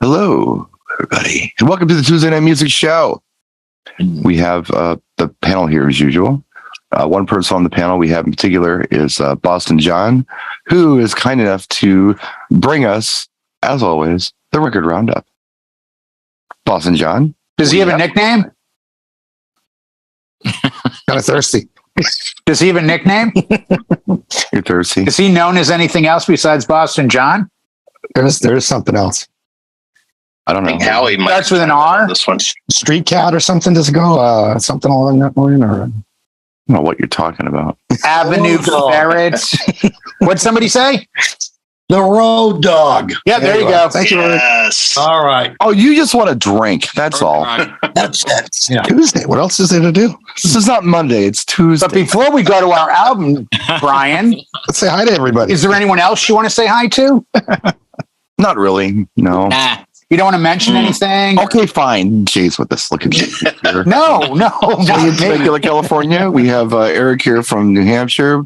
Hello, everybody, and welcome to the Tuesday Night Music Show. We have the panel here as usual. One person on the panel we have in particular is Boston John, who is kind enough to bring us, as always, the record roundup. Boston John. Does he have a nickname? Kind of thirsty. Does he have a nickname? You're thirsty. Is he known as anything else besides Boston John? There's something else. I don't know. I think Howie might Starts with an R? This one. Street cat or something? Does it go? Something along that line? Or I don't know what you're talking about. Avenue Ferrets. What'd somebody say? The road dog. Yeah, there you go. Thank you. Yes. All right. Oh, you just want a drink. That's all. That's it. Yeah. Tuesday. What else is there to do? This is not Monday. It's Tuesday. But before we go to our album, Brian, Let's say hi to everybody. is there anyone else you want to say hi to? Not really. No. You don't want to mention anything? Okay, fine. Jeez, with this look at you. Here. No. In Temecula, California, we have Eric here from New Hampshire.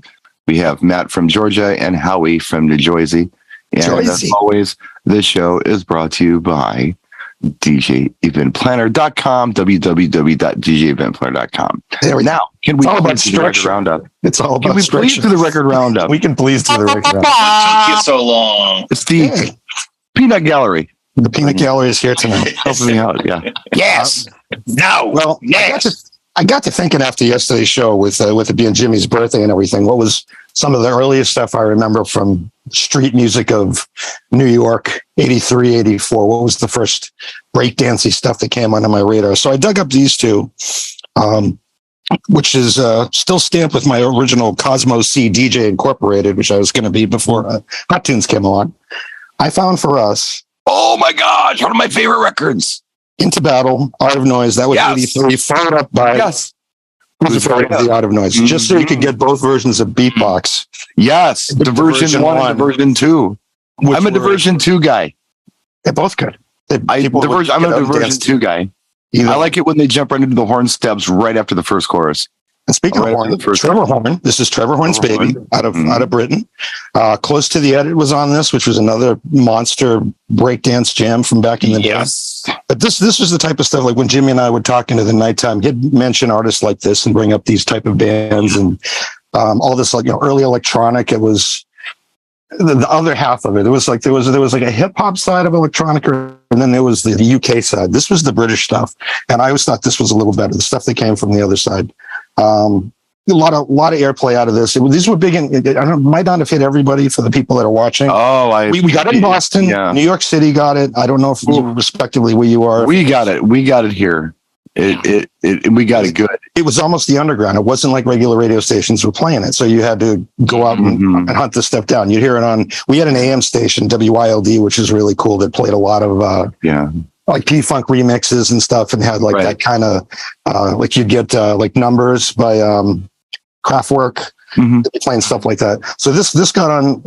We have Matt from Georgia and Howie from New Jersey. And as always, this show is brought to you by DJEventPlanner.com, www.djeventplanner.com. There we go. Now, can we It's all about please do the record structure. roundup? It's all Can about we please structure. do the record roundup? We can please do the record roundup. What took you so long? It's the Hey, Peanut Gallery. the peanut gallery is here tonight. Helping me out, yeah. Yes. No. Well, I got to thinking after yesterday's show with it being Jimmy's birthday and everything. What was some of the earliest stuff I remember from street music of New York, 83, 84? What was the first breakdancey stuff that came onto my radar? So I dug up these two, which is still stamped with my original Cosmo C DJ Incorporated, which I was going to be before Hot Tunes came along. I found for us Oh my gosh, one of my favorite records. Into Battle, Art of Noise. That was Yes. 83, followed up by Yes. the Art of Noise, just so you could get both versions of Beatbox. Yes. Diversion 1 and Diversion 2. I'm a Diversion 2 guy. They're both good. I'm a Diversion 2 guy. I like it when they jump right into the horn steps right after the first chorus. And speaking Right of horn, after the first- Trevor Horn. This is Trevor Horn's Trevor baby Horn. out of Britain. Close to the Edit was on this, which was another monster breakdance jam from back in the day. Yes. But this was the type of stuff like when Jimmy and I would talk into the nighttime, he'd mention artists like this and bring up these type of bands and all this early electronic. It was the other half of it. There was like a hip hop side of electronic, and then there was the UK side. This was the British stuff, and I always thought this was a little better. The stuff that came from the other side. A lot of airplay out of this. These were big. Might not have hit everybody for the people that are watching. Oh, We got it in Boston. Yeah. New York City got it. I don't know if respectively where you are. We got it. We got it here. We got it good. It was almost the underground. It wasn't like regular radio stations were playing it. So you had to go out and hunt this stuff down. You'd hear it on, we had an AM station, WILD, which is really cool, that played a lot of like P-Funk remixes and stuff, and had like that kind of, like you'd get like Numbers by Kraftwerk, playing stuff like that. So this got on,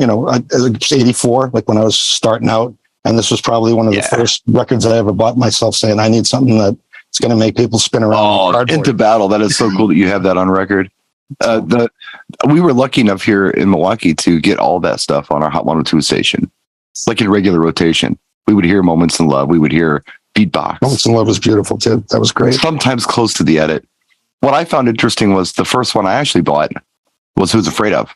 as 84, like when I was starting out. And this was probably one of the first records I ever bought myself, saying I need something that it's going to make people spin around. Oh, Into Battle. That is so cool that you have that on record. We were lucky enough here in Milwaukee to get all that stuff on our Hot 102 station, like in regular rotation. We would hear Moments in Love. We would hear Beatbox. Moments in Love was beautiful too. That was great. Sometimes close to the Edit. What I found interesting was the first one I actually bought was Who's Afraid Of.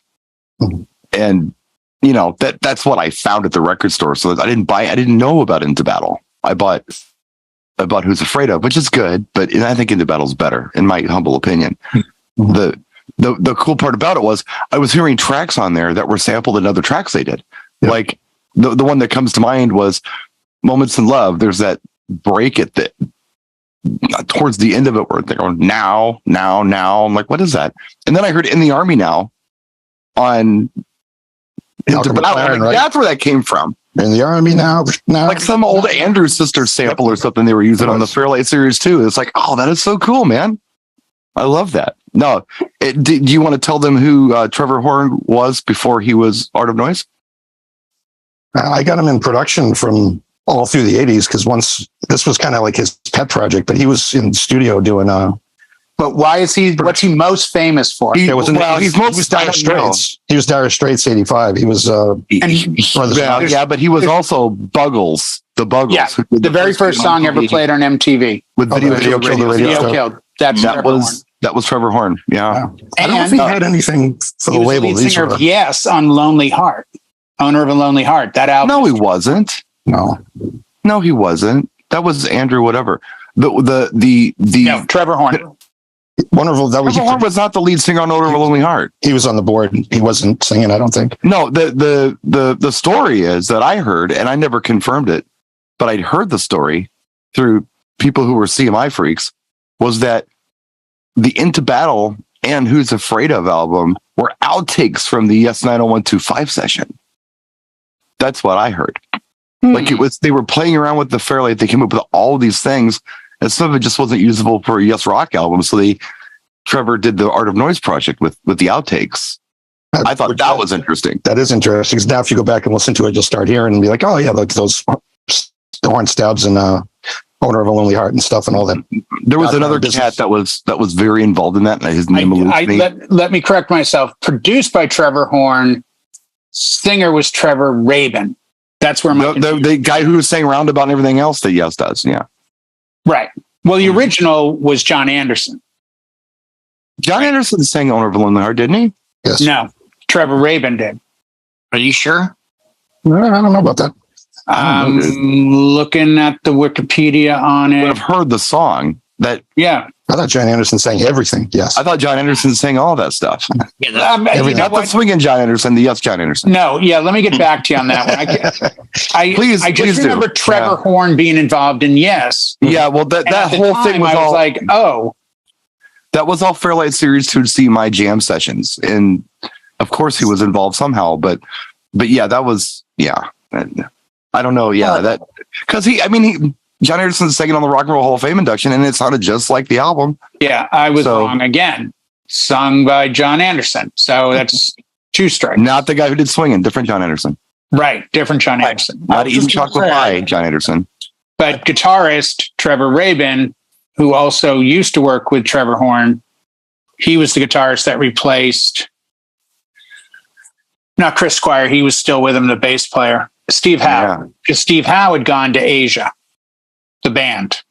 And that's what I found at the record store. So I didn't know about Into Battle. I bought Who's Afraid Of, which is good, but I think Into Battle's better, in my humble opinion. The cool part about it was I was hearing tracks on there that were sampled in other tracks they did. Yep. Like the one that comes to mind was Moments in Love. There's that break at the towards the end of it where they're going now. I'm like, what is that? And then I heard In the Army Now on Into Battle. Right? That's where that came from. In the Army now, like some old Andrews Sisters sample or something they were using on the Fairlight series too. It's like, oh, that is so cool, man. I love that. No, do you want to tell them who Trevor Horn was before he was Art of Noise? I got him in production from all through the 80s, because once this was kind of like his pet project, but he was in the studio doing But why is he? What's he most famous for? He's most Dire Straits. He was Dire Straits '85. He was but he was also Buggles. The Buggles. Yeah, the very first song ever played on MTV with Video Killed the Radio Killed. That was Trevor Horn. Yeah. I don't know if he had anything for the label. He was the lead singer of Yes on Lonely Heart, owner of a Lonely Heart. That album. No, he wasn't. No, he wasn't. That was Andrew. Whatever. No, Trevor Horn. Wonderful. Trevor Horn was not the lead singer on Owner of a Lonely Heart. He was on the board. He wasn't singing, I don't think. No, the story is that I heard, and I never confirmed it, but I'd heard the story through people who were CMI freaks, was that the Into Battle and Who's Afraid Of album were outtakes from the Yes 90125 session. That's what I heard. Like they were playing around with the Fairlight. They came up with all these things, and some of it just wasn't usable for a Yes Rock album. So Trevor did the Art of Noise project with the outtakes. I thought that was interesting. That is interesting. Now, if you go back and listen to it, you'll start hearing and be like, "Oh yeah, like those horn stabs and Owner of a Lonely Heart and stuff and all that." There was another cat that was very involved in that. And his name eludes me. Let me correct myself. Produced by Trevor Horn, singer was Trevor Rabin. That's where the guy who sang Roundabout and everything else that Yes does. Yeah. Right. Well, the original was John Anderson. John Anderson sang Owner of a Lonely Heart, didn't he? Yes. No, Trevor Rabin did. Are you sure? No, I don't know about that. I'm looking at the Wikipedia on it. I've heard the song. I thought John Anderson sang everything. Yes. I thought John Anderson sang all that stuff. Yeah, not the swinging John Anderson, the Yes John Anderson. No, yeah, let me get back to you on that one. I just remember Trevor Horn being involved in Yes. Yeah, well, that whole thing was all like, oh. That was all Fairlight Series 2 see my jam sessions. And of course he was involved somehow, but yeah, that was, yeah. I don't know. Yeah, because John Anderson's singing on the Rock and Roll Hall of Fame induction, and it sounded just like the album. Yeah, I was wrong again. Sung by John Anderson. So that's 2 strikes. Not the guy who did Swingin', different John Anderson. Right, different John Anderson. Not Eating Chocolate Pie, John Anderson. But guitarist Trevor Rabin, who also used to work with Trevor Horn, he was the guitarist that replaced, not Chris Squire, he was still with him, the bass player, Steve Howe. Because Steve Howe had gone to Asia. The band.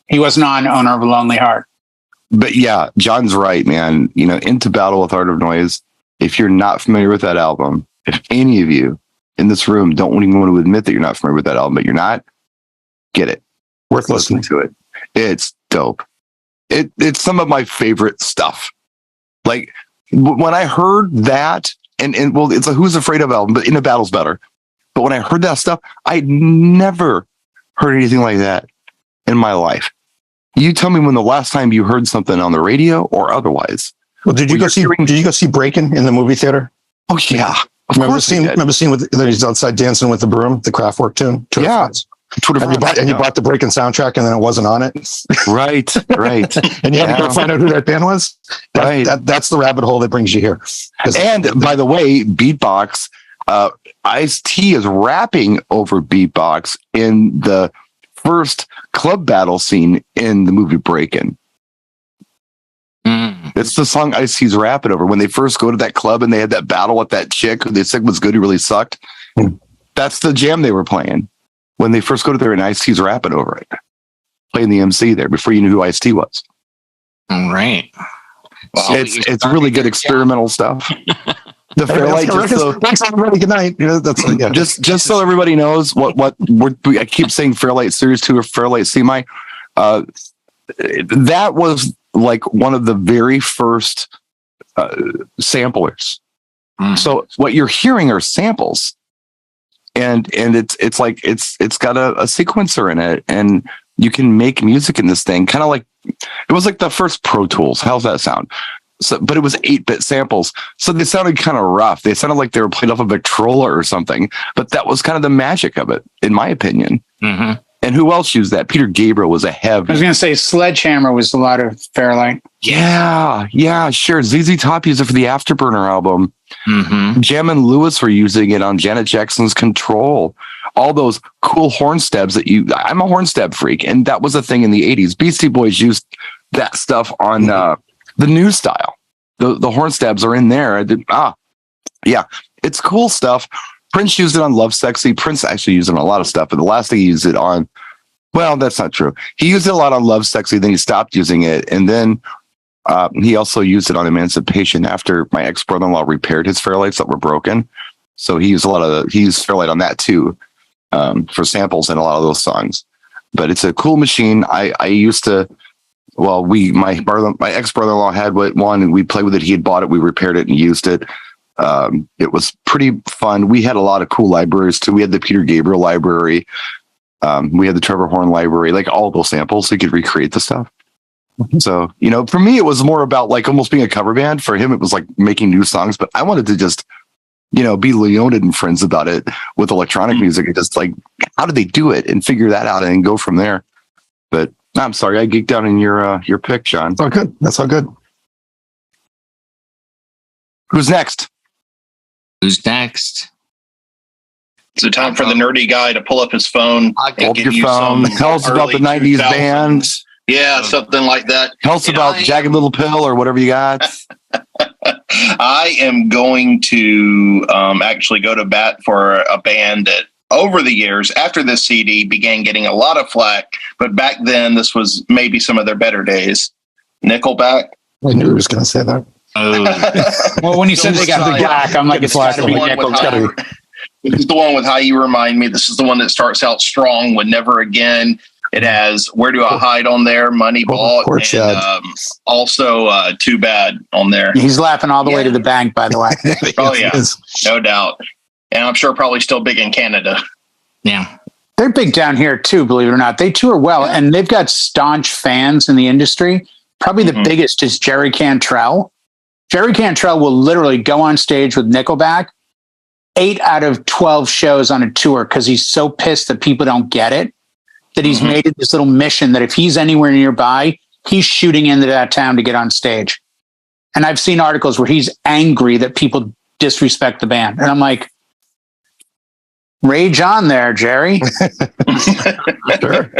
He wasn't on Owner of a Lonely Heart. But yeah, John's right, man. Into Battle with Art of Noise. If you're not familiar with that album, if any of you in this room don't even want to admit that you're not familiar with that album, but you're not, get it. Worth listening to it. It's dope. It's some of my favorite stuff. Like when I heard that, and it's a Who's Afraid Of album, but Into Battle's better. But when I heard that stuff, I'd never heard anything like that in my life. You tell me when the last time you heard something on the radio or otherwise. Well, did you go see Breakin' in the movie theater? Oh yeah, remember seeing with he's outside dancing with the broom, the Kraftwerk tune. Yeah, and you bought the Breakin' soundtrack, and then it wasn't on it. Right. And you had to go find out who that band was. That's the rabbit hole that brings you here. And by the way, beatbox. Ice-T is rapping over beatbox in the first club battle scene in the movie Breakin'. It's the song Ice-T's rapping over. When they first go to that club and they had that battle with that chick who they said was good, who really sucked. That's the jam they were playing. When they first go to there and Ice-T's rapping over it. Playing the MC there before you knew who Ice-T was. All right. Well, it's really good experimental stuff. The Fairlight, thanks everybody. Good night. Just so everybody knows what I keep saying Fairlight Series 2 or Fairlight CMI. That was like one of the very first samplers. So what you're hearing are samples, and it's like it's got a sequencer in it, and you can make music in this thing, kind of like it was like the first Pro Tools. How's that sound? So, but it was 8-bit samples, so they sounded kind of rough. They sounded like they were played off of a Victrola or something. But that was kind of the magic of it, in my opinion. And who else used that? Peter Gabriel was a heavy. I was going to say Sledgehammer was a lot of Fairlight. Yeah, sure. ZZ Top used it for the Afterburner album. Jam and Lewis were using it on Janet Jackson's Control. all those cool horn stabs I'm a horn stab freak, and that was a thing in the 80s. Beastie Boys used that stuff on the new style. The horn stabs are in there. Yeah, it's cool stuff. Prince used it on Love Sexy. Prince actually used it on a lot of stuff, but the last thing he used it on, well, that's not true. He used it a lot on Love Sexy, then he stopped using it, and then he also used it on Emancipation after my ex-brother-in-law repaired his Fairlights that were broken. So he used Fairlight on that too, for samples in a lot of those songs. But it's a cool machine. I used to, well, my ex-brother-in-law had one, and we played with it. He had bought it. We repaired it and used it. It was pretty fun. We had a lot of cool libraries too. We had the Peter Gabriel library. We had the Trevor Horn library, like all those samples, so you could recreate the stuff. So, for me, it was more about like almost being a cover band. For him, it was like making new songs, but I wanted to just, be Leonid and Friends about it with electronic music and just like, how did they do it and figure that out and go from there. But I'm sorry, I geeked out in your pick, John. It's all good. That's all good. Who's next? Who's next? Is it time for the nerdy guy to pull up his phone and give you some tell us about the 90s bands? Yeah, something like that. Tell us about Jagged Little Pill or whatever you got. I am going to actually go to bat for a band that over the years, after this CD, began getting a lot of flack. But back then, this was maybe some of their better days. Nickelback. I knew he was going to say that. Well, when you said they got the black, I'm like, it's got to be Nickelback. This is the one with How You Remind Me. This is the one that starts out strong with Never Again. It has Where Do I Hide on there, Moneyball, and also Too Bad on there. He's laughing all the way to the bank, by the way. Oh, yeah, no doubt. And I'm sure probably still big in Canada. Yeah. They're big down here, too, believe it or not. They tour well, and they've got staunch fans in the industry. Probably the biggest is Jerry Cantrell. Jerry Cantrell will literally go on stage with Nickelback 8 out of 12 shows on a tour because he's so pissed that people don't get it, that he's made it this little mission that if he's anywhere nearby, he's shooting into that town to get on stage. And I've seen articles where he's angry that people disrespect the band. And I'm like, rage on there, Jerry. Sure.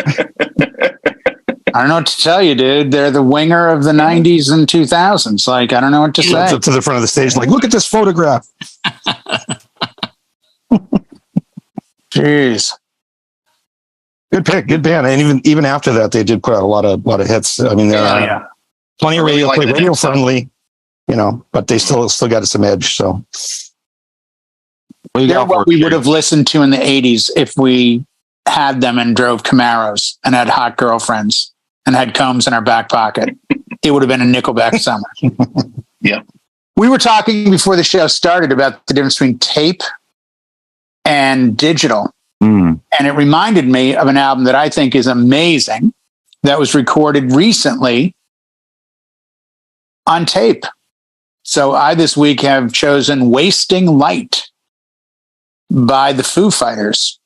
I don't know what to tell you, dude. They're the winger of the 90s and 2000s. Like, I don't know what to say. Up to the front of the stage, like, look at this photograph. Jeez. Good pick, good band. And even after that, they did put out a lot of hits. I mean, they're plenty of radio friendly, but they still got some edge. So they're what we would have listened to in the 80s if we had them and drove Camaros and had hot girlfriends and had combs in our back pocket. It would have been a Nickelback summer. Yeah. We were talking before the show started about the difference between tape and digital. And it reminded me of an album that I think is amazing that was recorded recently on tape. So I this week have chosen Wasting Light by the Foo Fighters,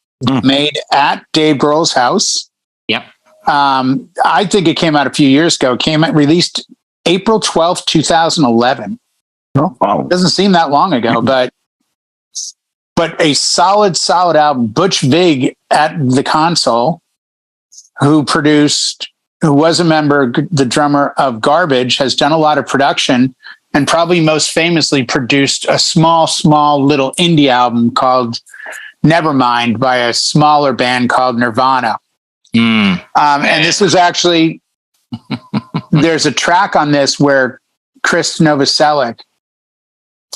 made at Dave Grohl's house. Yep. I think it came out a few years ago. Released April 12th, 2011. Oh, wow. Doesn't seem that long ago, but a solid album. Butch Vig at the console, who was a member, the drummer of Garbage, has done a lot of production and probably most famously produced a small little indie album called Nevermind by a smaller band called Nirvana. And this was actually, there's a track on this where Chris Novoselic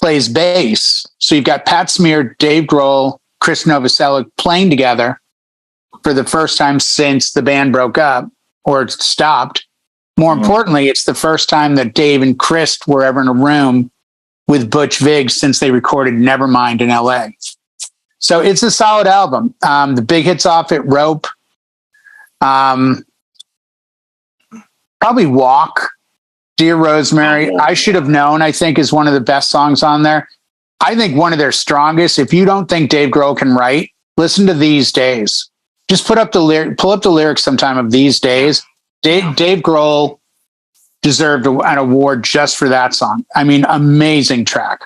plays bass. So you've got Pat Smear, Dave Grohl, Chris Novoselic playing together for the first time since the band broke up or stopped. More importantly, it's the first time that Dave and Chris were ever in a room with Butch Vig since they recorded Nevermind in LA. So it's a solid album. The big hits off it, Rope. Probably Walk. Dear Rosemary, I Should Have Known, I think, is one of the best songs on there. I think one of their strongest. If you don't think Dave Grohl can write, listen to These Days. Just pull up the lyrics sometime of These Days. Dave Grohl deserved an award just for that song. I mean, amazing track.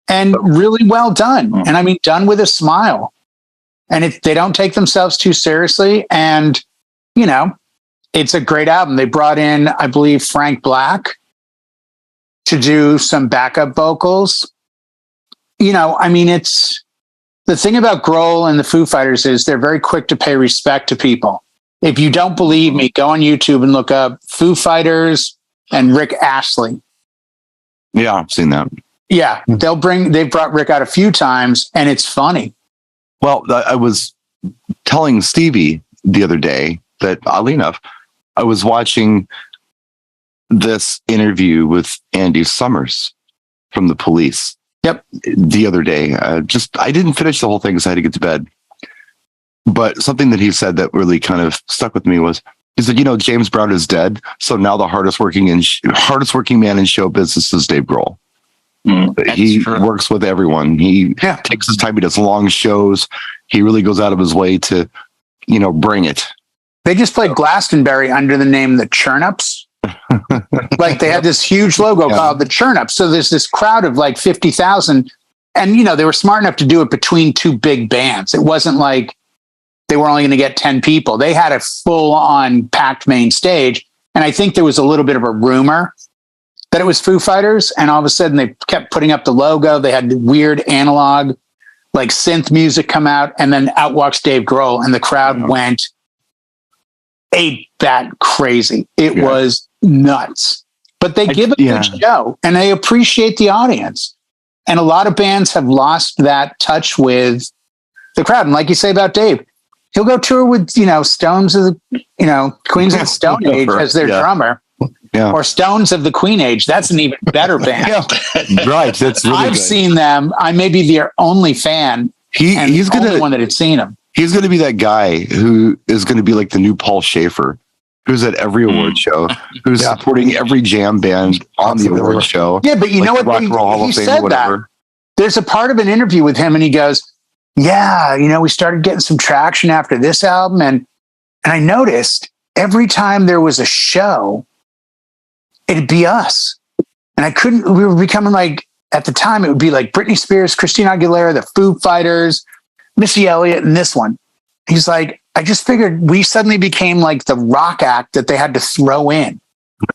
And really well done. And I mean, done with a smile. and they don't take themselves too seriously. And, it's a great album. They brought in, I believe, Frank Black to do some backup vocals. It's the thing about Grohl and the Foo Fighters is they're very quick to pay respect to people. If you don't believe me, go on YouTube and look up Foo Fighters and Rick Astley. Yeah, I've seen that. Yeah, they've brought Rick out a few times, and it's funny. Well, I was telling Stevie the other day that, oddly enough, I was watching this interview with Andy Summers from the Police. Yep. The other day. I didn't finish the whole thing because I had to get to bed. But something that he said that really kind of stuck with me was, he said, James Brown is dead. So now the hardest working man in show business is Dave Grohl. He works with everyone. He takes his time. He does long shows. He really goes out of his way to, bring it. They just played Glastonbury under the name The Churnups. Like they had this huge logo called The Churnups. So there's this crowd of like 50,000. And, they were smart enough to do it between two big bands. It wasn't like they were only going to get 10 people. They had a full on packed main stage. And I think there was a little bit of a rumor that it was Foo Fighters. And all of a sudden they kept putting up the logo. They had the weird analog, like synth music come out. And then out walks Dave Grohl and the crowd went that crazy. It was nuts, but they give a good show and they appreciate the audience. And a lot of bands have lost that touch with the crowd. And like you say about Dave, he'll go tour with, Stones of the, Queens of the Stone Age as their drummer, or Stones of the Queen Age. That's an even better band. Right. That's really I've seen them. I may be their only fan. He's the only one that had seen them. He's going to be that guy who is going to be like the new Paul Schaefer, who's at every award show, who's supporting every jam band on the award show. Yeah, but you know what? Rock and Roll Hall of Fame or whatever. There's a part of an interview with him and he goes, we started getting some traction after this album. And I noticed every time there was a show, it'd be us. And we were becoming like, at the time, it would be like Britney Spears, Christina Aguilera, the Foo Fighters, Missy Elliott, and this one. He's like, I just figured we suddenly became like the rock act that they had to throw in,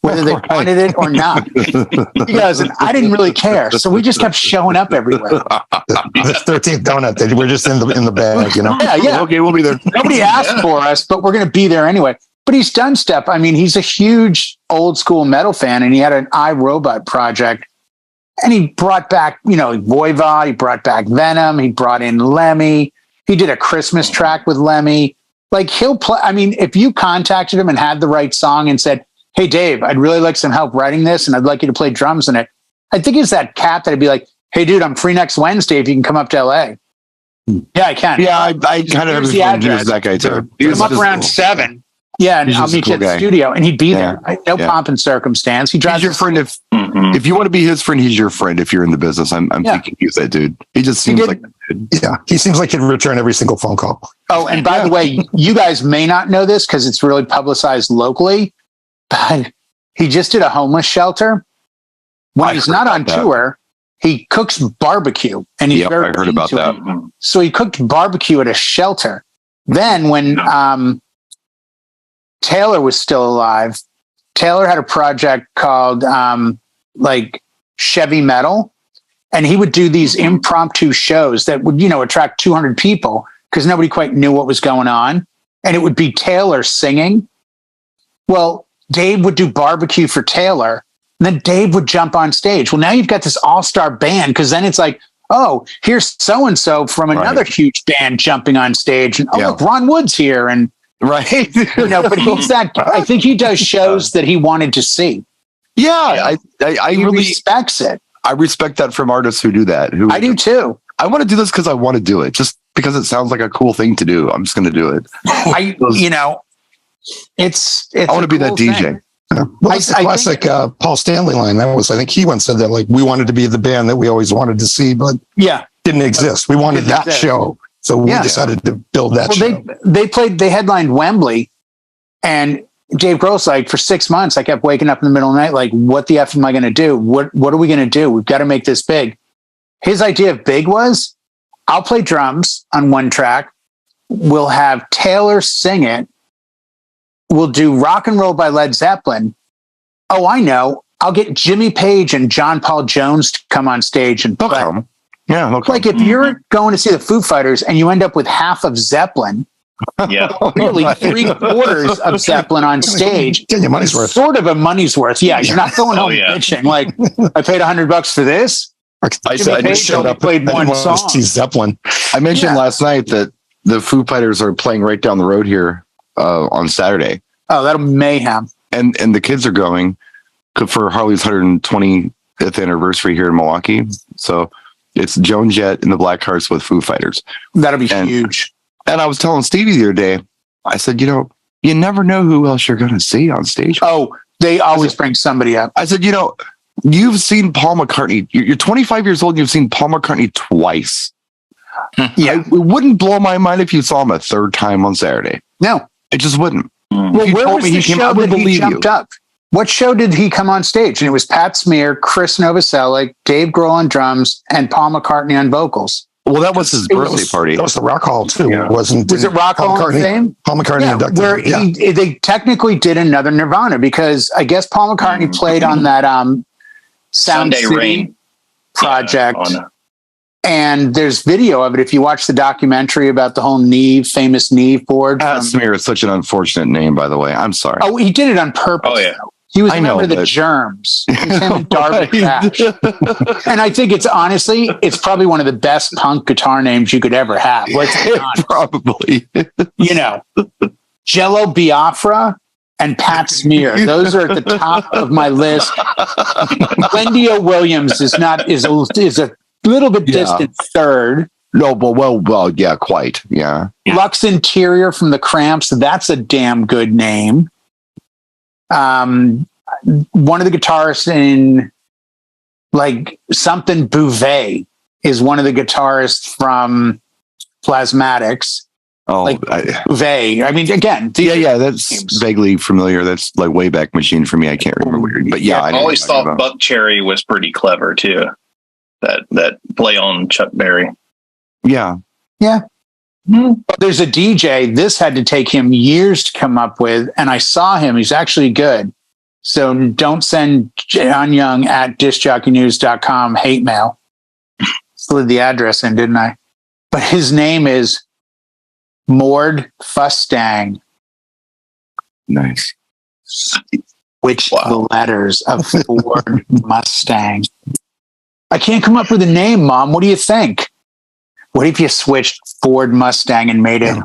whether they wanted it or not. He goes, and I didn't really care. So we just kept showing up everywhere. The 13th donut, we're just in the bag, Yeah. Okay, we'll be there. Nobody asked for us, but we're going to be there anyway. But he's done stuff. I mean, he's a huge old school metal fan, and he had an iRobot project. And he brought back, Voivod, he brought back Venom, he brought in Lemmy, he did a Christmas track with Lemmy. Like he'll play, if you contacted him and had the right song and said, hey, Dave, I'd really like some help writing this and I'd like you to play drums in it. I think it's that cat that'd be like, hey, dude, I'm free next Wednesday if you can come up to LA. Yeah, I can. Yeah, I kind of have a feeling he was that guy too. Come up around 7. Yeah, and I'll meet you at the studio, and he'd be there. No pomp and circumstance. He drives. He's your friend if you want to be his friend. He's your friend if you're in the business. I'm thinking he's that dude. He just seems like that dude. Yeah, he seems like he'd return every single phone call. Oh, and by the way, you guys may not know this because it's really publicized locally, but he just did a homeless shelter. When he's not on tour, he cooks barbecue, and he's very. I heard about that. So he cooked barbecue at a shelter. Then when Taylor was still alive, Taylor had a project called Chevy Metal, and he would do these impromptu shows that would, attract 200 people because nobody quite knew what was going on. And it would be Taylor singing. Well, Dave would do barbecue for Taylor, and then Dave would jump on stage. Well, now you've got this all-star band because then it's like, oh, here's so-and-so from another huge band jumping on stage. And look, Ron Wood's here. And but he's that. I think he does shows that he wanted to see. Yeah, I really respects it. I respect that from artists who do that. I do too. I want to do this because I want to do it, just because it sounds like a cool thing to do. I'm just going to do it. It's. I want to be that DJ. Well, it's the classic Paul Stanley line. I think he once said that, like, we wanted to be the band that we always wanted to see, but didn't exist. We wanted that show. So we decided to build that show. They headlined Wembley, and Dave Grohl's like, for 6 months, I kept waking up in the middle of the night, like, what the F am I going to do? What are we going to do? We've got to make this big. His idea of big was, I'll play drums on one track, we'll have Taylor sing it. We'll do Rock and Roll by Led Zeppelin. Oh, I know. I'll get Jimmy Page and John Paul Jones to come on stage and play. Yeah, like if you're going to see the Foo Fighters and you end up with half of Zeppelin, really 3/4 of Zeppelin on stage, get your money's worth. Sort of a money's worth. Yeah, you're not going home bitching like I paid $100 for this. I just showed up. Played one song. See Zeppelin. I mentioned last night that the Foo Fighters are playing right down the road here on Saturday. Oh, that'll mayhem. And the kids are going for Harley's 120th anniversary here in Milwaukee. So it's Joan Jett and the Blackhearts with Foo Fighters. That'll be huge. And I was telling Stevie the other day, I said, you never know who else you're going to see on stage. Oh, they always bring somebody up. I said, you've seen Paul McCartney. You're 25 years old and you've seen Paul McCartney twice. Yeah. It wouldn't blow my mind if you saw him a third time on Saturday. No. It just wouldn't. Well, where was the show that he jumped up? What show did he come on stage? And it was Pat Smear, Chris Novoselic, Dave Grohl on drums, and Paul McCartney on vocals. Well, that was his birthday party. That was the Rock Hall too, wasn't? Was it Rock Hall of Fame? Paul McCartney inducted. Where they technically did another Nirvana because I guess Paul McCartney played on that Sound Sunday City Rain project. And there's video of it. If you watch the documentary about the whole famous Neve board. Smear is such an unfortunate name, by the way. I'm sorry. Oh, he did it on purpose. Oh, yeah. He was a member of the Germs. He was him and Darby Crash. And I think it's probably one of the best punk guitar names you could ever have. Let's be honest. Probably. Jello Biafra and Pat Smear. Those are at the top of my list. Wendy O. Williams is a little bit distant third. No, but well, yeah, quite. Yeah. Lux Interior from the Cramps. That's a damn good name. One of the guitarists in like something Bouvet is one of the guitarists from Plasmatics. Oh, Bouvet. I mean, again, that's names. Vaguely familiar. That's like Wayback Machine for me. I can't remember weird, but I always thought Buck Cherry was pretty clever too. That play on Chuck Berry. Yeah. There's a DJ. This had to take him years to come up with, and I saw him. He's actually good. So don't send John Young at discjockeynews.com hate mail. Slid the address in, didn't I? But his name is Mord Fustang. Nice. Which the letters of Ford Mustang. I can't come up with a name, Mom. What do you think? What if you switched Ford Mustang and made it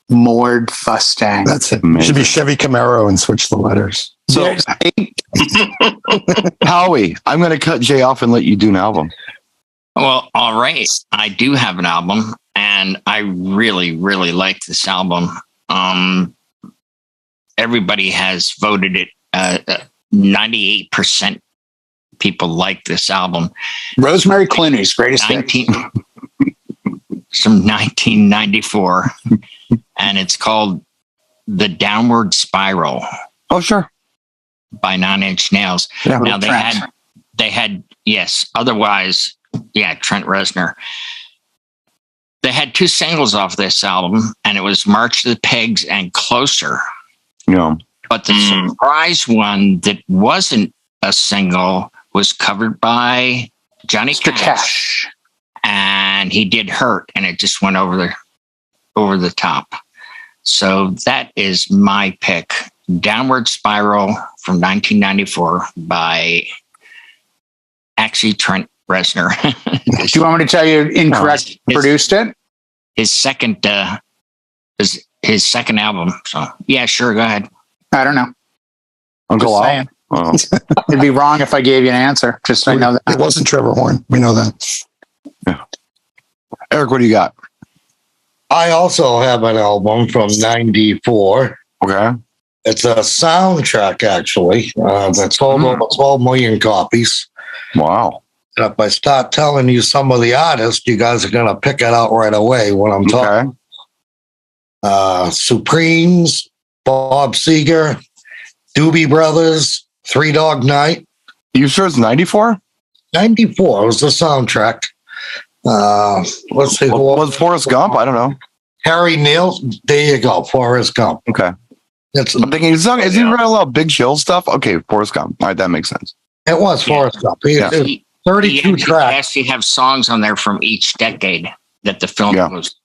Mord Fustang? That's it. It should be Chevy Camaro and switch the letters. So, Howie, I'm going to cut Jay off and let you do an album. Well, all right. I do have an album, and I really, really like this album. Everybody has voted it. 98% people like this album. Rosemary Clooney's greatest hit. From 1994, and it's called The Downward Spiral. Oh, sure. By 9 Inch Nails. Yeah, now they had yes. Otherwise, Trent Reznor. They had 2 singles off this album, and it was March of the Pigs and Closer. Yeah. But the surprise one that wasn't a single was covered by Johnny Cash. And he did Hurt, and it just went over the top. So that is my pick. Downward Spiral from 1994 by actually Trent Reznor. Do you want me to tell you incorrect? Produced it? His second album. So yeah, sure. Go ahead. I don't know. Uncle Al. Oh. It'd be wrong if I gave you an answer. Just so I know that it wasn't Trevor Horn. We know that. Yeah. Eric, what do you got? I also have an album from 94. Okay. It's a soundtrack, actually. That's sold over 12 million copies. Wow. And if I start telling you some of the artists, you guys are going to pick it out right away when I'm talking. Supremes, Bob Seger, Doobie Brothers, Three Dog Night. You sure it's 94? 94 was the soundtrack. Let's see. Was Forrest Gump? I don't know. Harry Neal. There you go. Forrest Gump. Okay. I'm thinking, is he writing a lot of Big Chill stuff? Okay, Forrest Gump. All right, that makes sense. It was Forrest Gump. 32 tracks. Actually have songs on there from each decade that the film was.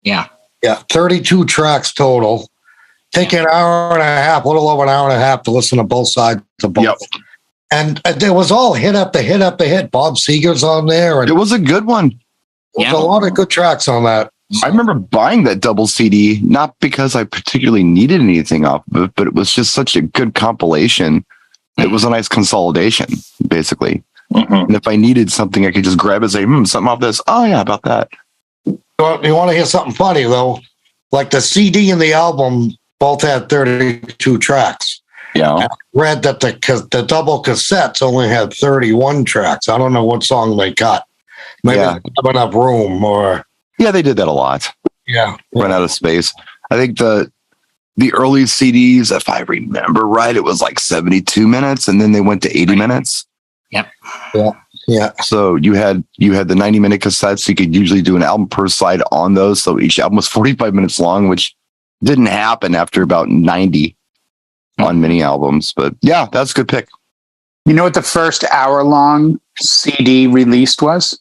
Yeah. Yeah, 32 tracks total. Take an hour and a half, a little over an hour and a half to listen to both sides of both. Yep. And there was all hit after hit after hit. Bob Seger's on there. And it was a good one. There's a lot of good tracks on that. I remember buying that double CD, not because I particularly needed anything off of it, but it was just such a good compilation. It was a nice consolidation, basically. Mm-hmm. And if I needed something, I could just grab it and say, something off this. Oh, yeah, about that. You want to hear something funny, though? Like the CD and the album both had 32 tracks. Yeah. I read that the double cassettes only had 31 tracks. I don't know what song they cut. Maybe they didn't have enough room or... Yeah, they did that a lot. Yeah. Run out of space. I think the early CDs, if I remember right, it was like 72 minutes and then they went to 80 minutes. Yep. Yeah. So you had the 90-minute cassettes. You could usually do an album per side on those. So each album was 45 minutes long, which didn't happen after about 90 on mini albums. But yeah, that's a good pick. You know what the first hour-long CD released was?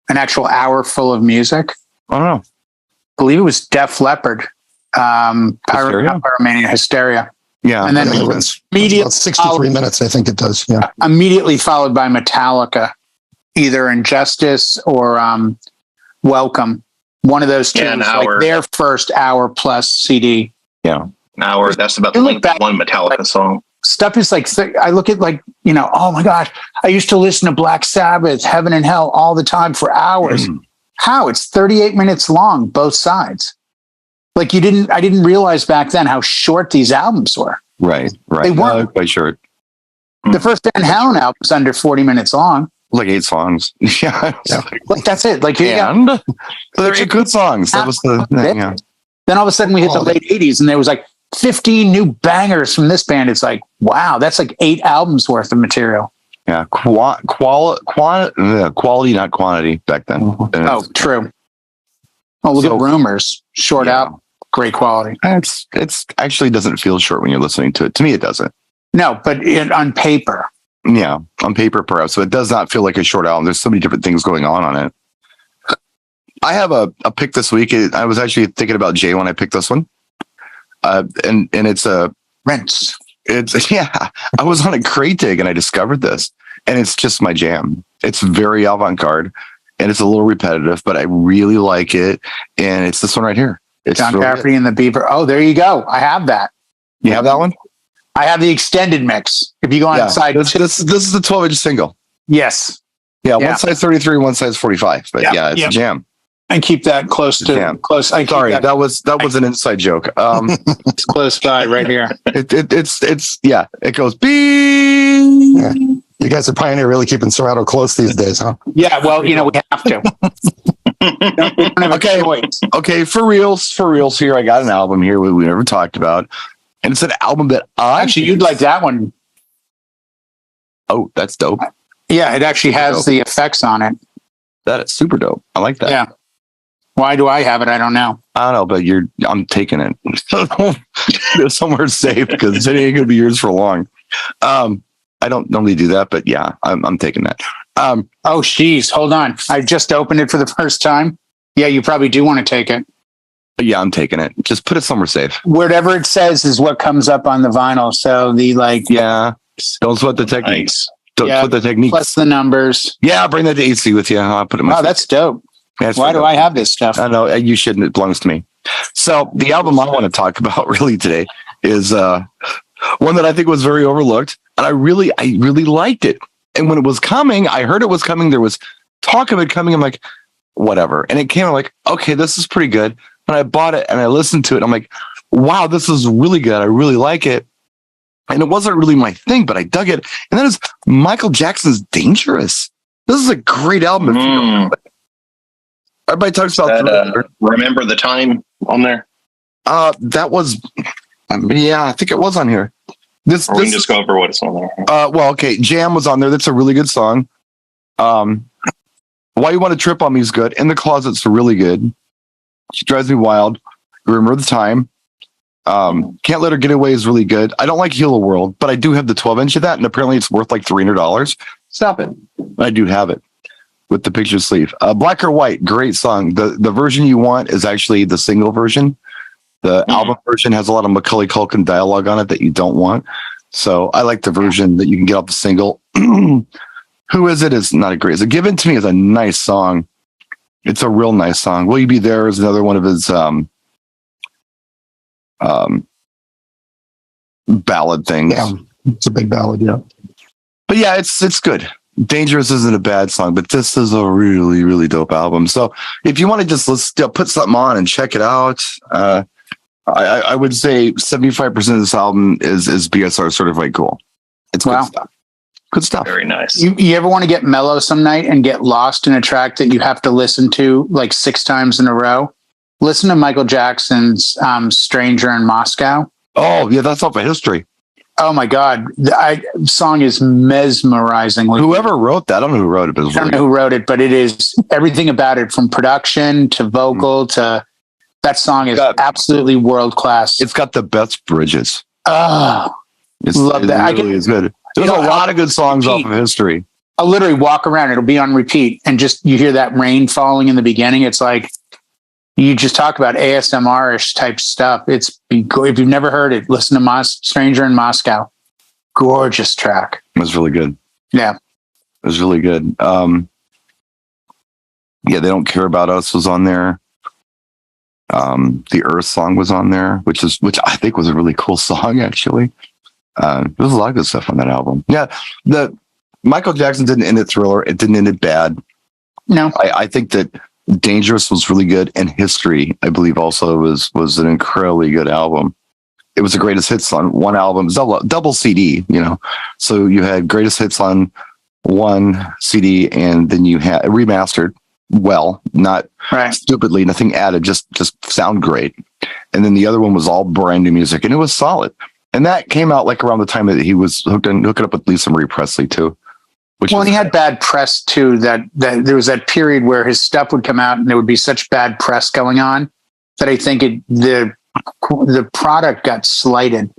An actual hour full of music. I don't know. I believe it was Def Leppard. Pyromania, Hysteria. Yeah. And then immediately 63 minutes, I think it does. Yeah. Immediately followed by Metallica, either Injustice or Welcome. One of those two. Yeah, like their first hour plus CD. Yeah. An hour. That's about the length of one Metallica song. Stuff is like, I look at oh my gosh, I used to listen to Black Sabbath, Heaven and Hell all the time for hours. How? It's 38 minutes long, both sides. Like I didn't realize back then how short these albums were. Right. They weren't quite short. The first Van Halen album was under 40 minutes long. Like 8 songs. Yeah. Like that's it. Like so they're 8 good songs. That was the thing. Yeah. Then all of a sudden we hit the late 80s and there was like 15 new bangers from this band. It's like, wow, that's like 8 albums worth of material. Yeah. Quality, not quantity back then. Oh, true. Oh, look at Rumors. Short out. Great quality. It's actually doesn't feel short when you're listening to it. To me, it doesn't. No, but on paper. Yeah. On paper, perhaps. So it does not feel like a short album. There's so many different things going on it. I have a pick this week. I was actually thinking about Jay when I picked this one. And it's a Rinse. I was on a crate dig and I discovered this, and it's just my jam. It's very avant-garde and it's a little repetitive, but I really like it. And it's this one right here. It's John Cafferty and the Beaver. Oh, there you go. I have that. You have that one? I have the extended mix. If you go on side, this is the 12-inch single. Yes. Yeah, one size 33, one size 45. But it's a jam. And keep that close to close. Sorry, that was an inside joke. It's close by right here. It goes beep. Yeah. You guys are Pioneer really keeping Serato close these days, huh? Yeah, well, we have to. Okay, for reals here. I got an album here we never talked about. And it's an album that you'd like that one. Oh, that's dope. Yeah, it actually has the effects on it. That is super dope. I like that. Yeah. Why do I have it? I don't know. I don't know, but I'm taking it. Somewhere safe because it ain't gonna be yours for long. I don't normally do that, but yeah, I'm taking that. Oh, geez, hold on. I just opened it for the first time. Yeah, you probably do want to take it. Yeah, I'm taking it. Just put it somewhere safe. Whatever it says is what comes up on the vinyl. So don't sweat the techniques. Don't sweat the techniques. Plus the numbers. Yeah, bring that to AC with you. I'll put it in my that's dope. Why do I have this stuff? I know you shouldn't. It belongs to me. So the album I want to talk about really today is one that I think was very overlooked, and I really liked it. And when it was coming, I heard it was coming. There was talk of it coming. I'm like, whatever. And it came. I'm like, okay, this is pretty good. And I bought it and I listened to it. I'm like, wow, this is really good. I really like it. And it wasn't really my thing, but I dug it. And that is Michael Jackson's Dangerous. This is a great album. If you don't know it. Everybody talks about Remember the Time on there. That was, I think it was on here. We can just go over what it's on there. Jam was on there. That's a really good song. Why You Want to Trip on Me is good. In the Closet's really good. She Drives Me Wild. Remember the Time. Can't Let Her Get Away is really good. I don't like Heal the World, but I do have the 12-inch of that, and apparently it's worth like $300. Stop it. I do have it with the picture sleeve. Black or White, great song. The version you want is actually the single version. The album version has a lot of Macaulay Culkin dialogue on it that you don't want. So I like the version that you can get off the single. Who Is It is not a great. So Given to Me is a nice song. It's a real nice song. Will You Be There is another one of his ballad things. Yeah, it's a big ballad, yeah. But yeah, it's good. Dangerous isn't a bad song, but this is a really, really dope album. So if you want to just put something on and check it out, I would say 75% of this album is BSR certified cool. It's good stuff. Good stuff. Very nice. You ever want to get mellow some night and get lost in a track that you have to listen to like 6 times in a row? Listen to Michael Jackson's Stranger in Moscow. Oh, yeah, that's off of History. Oh, my God. The song is mesmerizing. Whoever wrote that, I don't know who wrote it. But I don't know who wrote it, but it is everything about it, from production to vocal to... That song is absolutely world class. It's got the best bridges. Oh, love that. It really is good. There's a lot of good songs off of History. I'll literally walk around. It'll be on repeat. And just you hear that rain falling in the beginning. It's like you just talk about ASMR-ish type stuff. If you've never heard it, listen to Stranger in Moscow. Gorgeous track. It was really good. Yeah. It was really good. Yeah, They Don't Care About Us was on there. The Earth song was on there, which I think was a really cool song, actually. There's a lot of good stuff on that album. Yeah, the Michael Jackson didn't end it Thriller. It didn't end it bad. No, I think that Dangerous was really good, and History, I believe, also was an incredibly good album. It was the greatest hits on one album, double CD, So you had greatest hits on one CD, and then you had remastered. Well, not stupidly, nothing added, just sound great. And then the other one was all brand new music, and it was solid. And that came out like around the time that he was hooking up with Lisa Marie Presley too. And he had bad press too. That there was that period where his stuff would come out, and there would be such bad press going on that I think the product got slighted.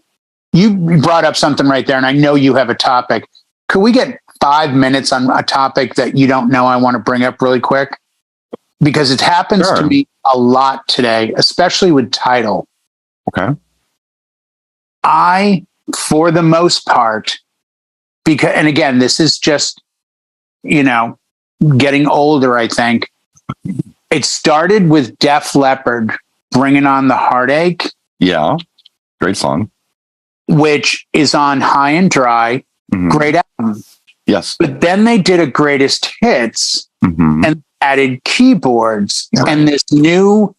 You brought up something right there, and I know you have a topic. Could we get 5 minutes on a topic that you don't know I want to bring up really quick? Because it happens to me a lot today, especially with Tidal. Okay. I, for the most part, and again, this is just, getting older, I think. It started with Def Leppard, Bringing On the Heartache. Yeah. Great song. Which is on High and Dry. Mm-hmm. Great album. Yes. But then they did a greatest hits and added keyboards. Right. And this new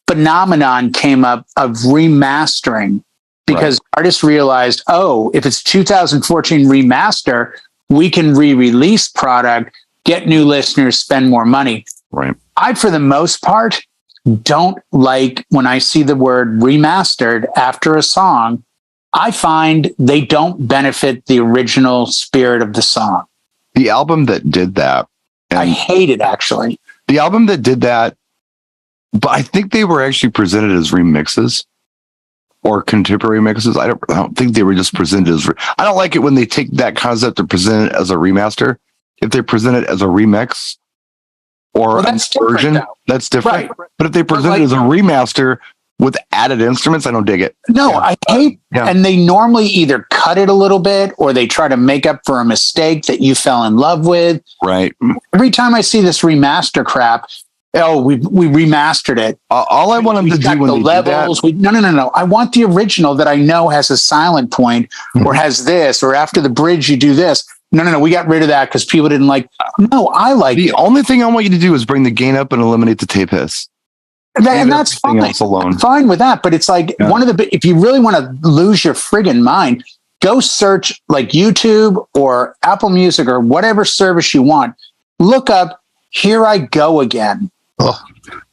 phenomenon came up of remastering because artists realized, if it's 2014 remaster, we can re-release product, get new listeners, spend more money. Right. I, for the most part, don't like when I see the word remastered after a song. I find they don't benefit the original spirit of the song. The album that did that, I hate it, actually. The album that did that, but I think they were actually presented as remixes or contemporary mixes. I don't think they were just presented as. I don't like it when they take that concept and present it as a remaster. If they present it as a remix or a version, that's different. Right. But if they present it as a remaster with added instruments, I don't dig it. No, I hate. And they normally either cut it a little bit or they try to make up for a mistake that you fell in love with. Right. Every time I see this remaster crap, we remastered it. All I want them to do when they levels, do that. No. I want the original that I know has a silent point or has this, or after the bridge you do this. No. We got rid of that because people didn't like. No, I like the only thing I want you to do is bring the gain up and eliminate the tape hiss. And that's fine. I'm fine with that. But it's like if you really want to lose your friggin' mind, go search like YouTube or Apple Music or whatever service you want. Look up Here I Go Again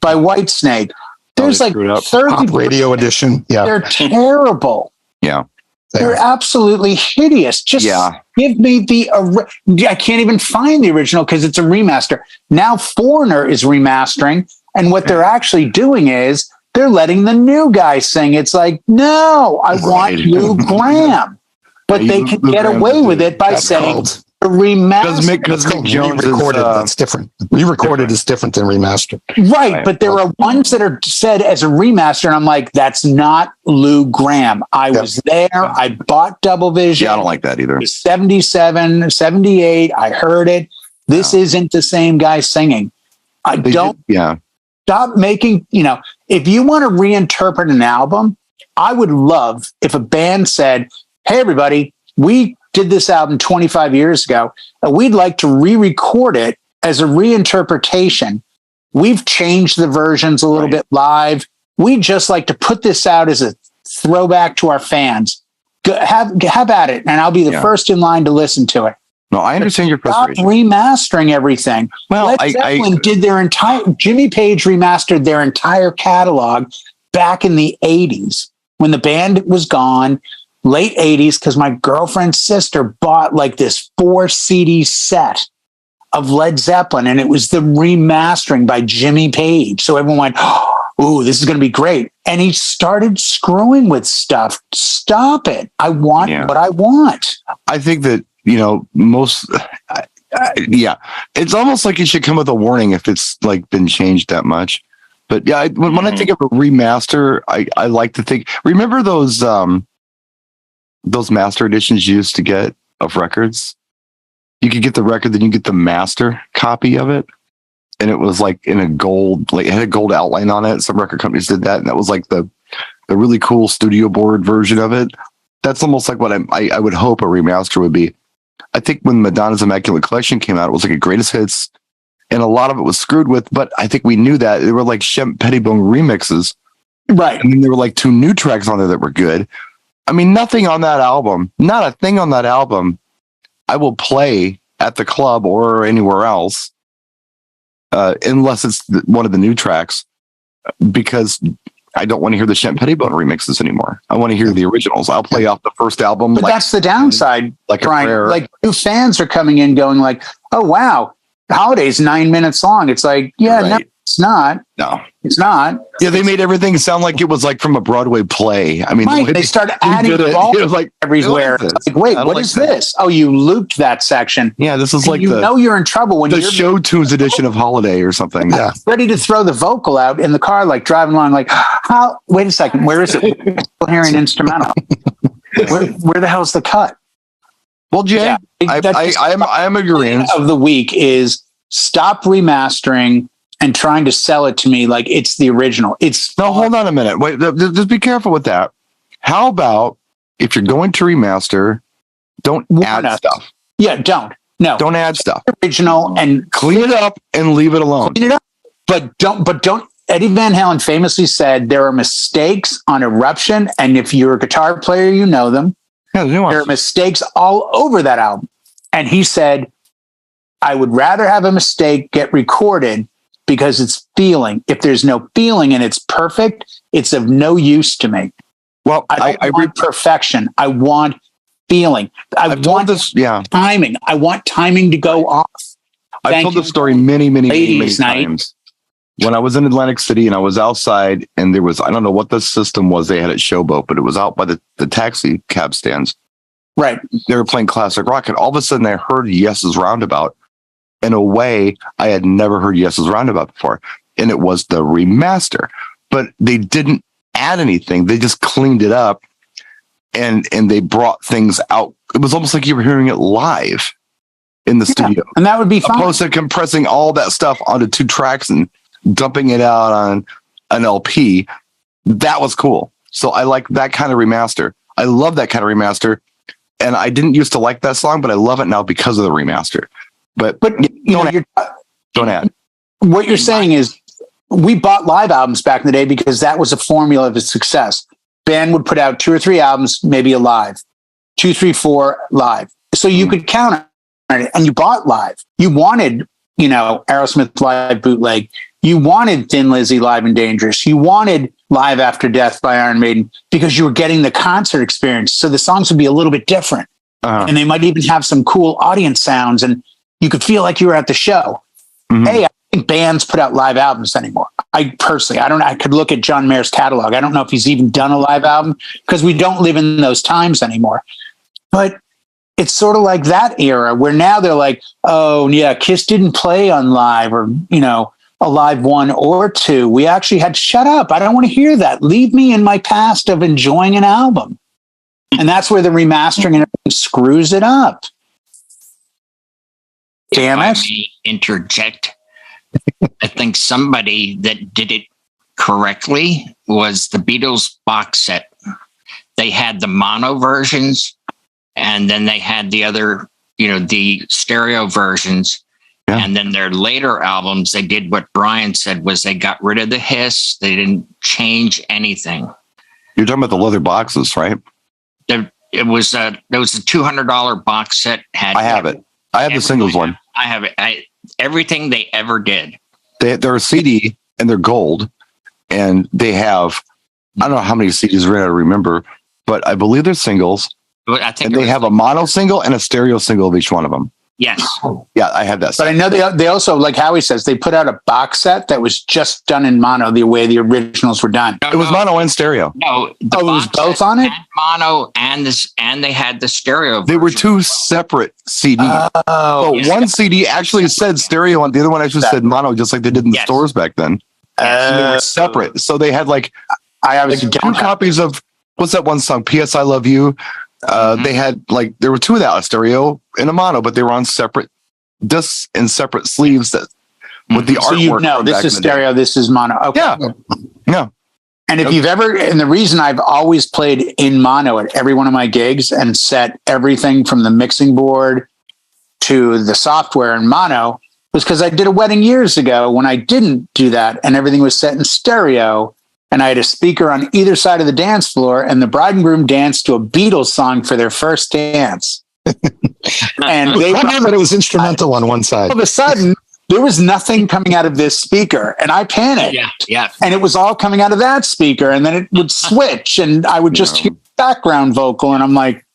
by Whitesnake. There's like 30 radio edition. Yeah. They're terrible. Yeah. They're absolutely hideous. Just give me I can't even find the original because it's a remaster. Now Foreigner is remastering. And what they're actually doing is they're letting the new guy sing. It's like, no, I want Lou Gramm. But they can get away with it by saying a remaster. Because Mick Jones re-recorded. That's different. Re-recorded is different than remastered. Right. But there are ones that are said as a remaster. And I'm like, that's not Lou Gramm. I was there. I bought Double Vision. Yeah, I don't like that either. 77, 78. I heard it. This isn't the same guy singing. Stop making, if you want to reinterpret an album, I would love if a band said, hey, everybody, we did this album 25 years ago, and we'd like to re-record it as a reinterpretation. We've changed the versions a little bit live. We'd just like to put this out as a throwback to our fans. Have at it, and I'll be the first in line to listen to it. No, I understand your frustration. Stop remastering everything. Well, Led Zeppelin did their Jimmy Page remastered their entire catalog back in the 80s when the band was gone. Late 80s, because my girlfriend's sister bought like this 4 CD set of Led Zeppelin, and it was the remastering by Jimmy Page. So everyone went, ooh, this is going to be great. And he started screwing with stuff. Stop it. I want what I want. I think that, it's almost like it should come with a warning if it's like been changed that much. But yeah, when I think of a remaster, I like to think, remember those master editions you used to get of records? You could get the record, then you get the master copy of it. And it was like in a gold, like it had a gold outline on it. Some record companies did that. And that was like the really cool studio board version of it. That's almost like what I would hope a remaster would be. I think when Madonna's Immaculate Collection came out, it was like a greatest hits. And a lot of it was screwed with, but I think we knew that. They were like Shemp Pettibone remixes. Right. And then there were like 2 new tracks on there that were good. I mean, nothing on that album, not a thing on that album, I will play at the club or anywhere else, unless it's one of the new tracks, because I don't want to hear the Shemp Pettibone remixes anymore. I want to hear the originals. I'll play off the first album. But that's the downside, like Brian. Like new fans are coming in going like, oh, wow, Holiday's 9 minutes long. It's like, no, it's not. No, it's not. Yeah, they made everything sound like it was like from a Broadway play. I mean, they started adding it was like everywhere. Like, wait, what is this? Oh, you looped that section. Yeah, this is and like you're in trouble when the show tunes edition of Holiday or something. Yeah, ready to throw the vocal out in the car, like driving along. Like, how? Wait a second, where is it? Hearing instrumental. Where the hell's the cut? Well, Jay, I am agreeing. Of the week is stop remastering and trying to sell it to me like it's the original. Hold on a minute. Wait, just be careful with that. How about if you're going to remaster, don't add stuff. Yeah, don't add stuff. Original and clean it up and leave it alone. Clean it up, but don't. Eddie Van Halen famously said there are mistakes on Eruption, and if you're a guitar player, you know them. Yeah, there are mistakes all over that album, and he said, "I would rather have a mistake get recorded." Because it's feeling. If there's no feeling and it's perfect, it's of no use to me. Well, I want perfection. I want feeling. I want this. Yeah, timing. I want timing to go off. I've told this story many times. When I was in Atlantic City and I was outside, and there was, I don't know what the system was they had at Showboat, but it was out by the taxi cab stands. Right. They were playing classic rock, and all of a sudden I heard Yes's Roundabout. In a way, I had never heard Yes's Roundabout before. And it was the remaster. But they didn't add anything. They just cleaned it up and they brought things out. It was almost like you were hearing it live in the studio. And that would be fun. Opposed to compressing all that stuff onto 2 tracks and dumping it out on an LP. That was cool. So I like that kind of remaster. I love that kind of remaster. And I didn't used to like that song, but I love it now because of the remaster. But don't add. What you're saying is we bought live albums back in the day because that was a formula of its success. Band would put out 2 or 3 albums, maybe a live, 2, 3, 4 live. So you could count on it, and you bought live. You wanted, Aerosmith live bootleg. You wanted Thin Lizzy live and Dangerous. You wanted Live After Death by Iron Maiden because you were getting the concert experience. So the songs would be a little bit different, and they might even have some cool audience sounds and you could feel like you were at the show. Mm-hmm. Hey, I think bands put out live albums anymore. I could look at John Mayer's catalog. I don't know if he's even done a live album because we don't live in those times anymore. But it's sort of like that era where now they're like, oh yeah, Kiss didn't play on live or, a live 1 or 2. We actually had, shut up. I don't want to hear that. Leave me in my past of enjoying an album. And that's where the remastering and everything screws it up. Damn it. If I may interject, I think somebody that did it correctly was the Beatles box set. They had the mono versions, and then they had the other, the stereo versions. Yeah. And then their later albums, they did what Brian said was they got rid of the hiss. They didn't change anything. You're talking about the leather boxes, right? There was a $200 box set. I have it. I have the singles one. I have it. Everything they ever did. They're a CD and they're gold, and they have, I don't know how many CDs I remember, but I believe they're singles. I think and they have a mono single and a stereo single of each one of them. Yes. Yeah, I have that set. But I know they also, like Howie says, they put out a box set that was just done in mono the way the originals were done. It was mono and stereo. No, it was both on it? Mono and they had the stereo version. They were two separate CDs. One CD actually said stereo and the other one actually said mono, just like they did in the stores back then. And they were separate. So they had I have two copies of, what's that one song? P.S. I Love You. They had there were two of that, a stereo and a mono, but they were on separate discs and separate sleeves that with the artwork. This is stereo, this is mono. Okay. Yeah. And if you've ever, and the reason I've always played in mono at every one of my gigs and set everything from the mixing board to the software in mono was because I did a wedding years ago when I didn't do that and everything was set in stereo. And I had a speaker on either side of the dance floor, and the bride and groom danced to a Beatles song for their first dance. And they thought it was instrumental on one side. All of a sudden, there was nothing coming out of this speaker, and I panicked. Yeah. And it was all coming out of that speaker, and then it would switch, and I would just hear background vocal, and I'm like,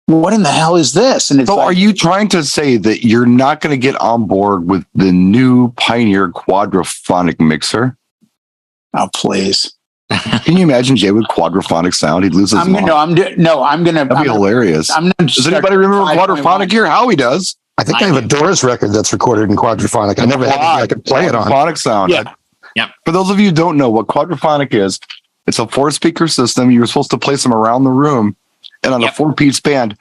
what in the hell is this? And it's so are you trying to say that you're not going to get on board with the new Pioneer quadraphonic mixer? Oh, please. Can you imagine Jay with quadraphonic sound? He'd lose his mind. That'd be hilarious. Does anybody remember quadraphonic here? Howie does. I think I have a Doors record that's recorded in quadraphonic. I never had anything I could play it on. Quadraphonic sound. Yeah. For those of you who don't know what quadraphonic is, it's a 4-speaker system. You're supposed to place them around the room. And on a 4-piece band,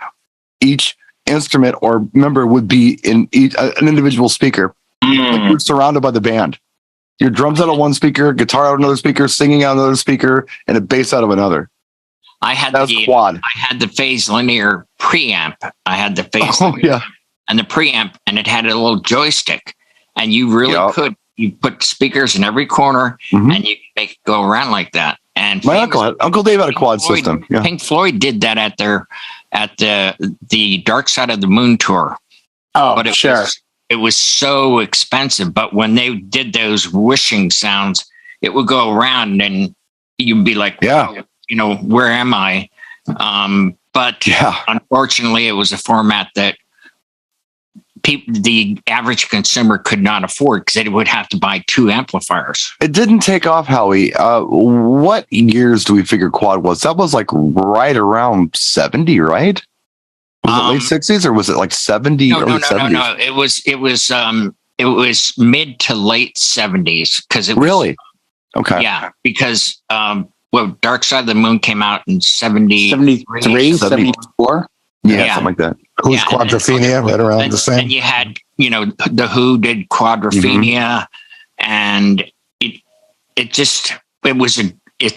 each instrument or member would be in an individual speaker. Like you're surrounded by the band. Your drums out of one speaker, guitar out of another speaker, singing out of another speaker, and a bass out of another. That's quad. I had the phase linear preamp. And the preamp, and it had a little joystick. And you really could. You put speakers in every corner, and you could make it go around like that. And my Uncle Dave had a quad system. Yeah. Pink Floyd did that at the Dark Side of the Moon tour. Oh, but it was so expensive, but when they did those whooshing sounds, it would go around and you'd be like, where am I? But unfortunately, it was a format that the average consumer could not afford because they would have to buy 2 amplifiers. It didn't take off, Howie. What years do we figure quad was? That was right around 70, right? Was it late 60s or was it 70? No. It was mid to late 70s because it was really okay. Yeah, because Dark Side of the Moon came out in 73, 74. Yeah, something like that. Who's Quadrophenia? Right around the same. And you had, the Who did Quadrophenia, and it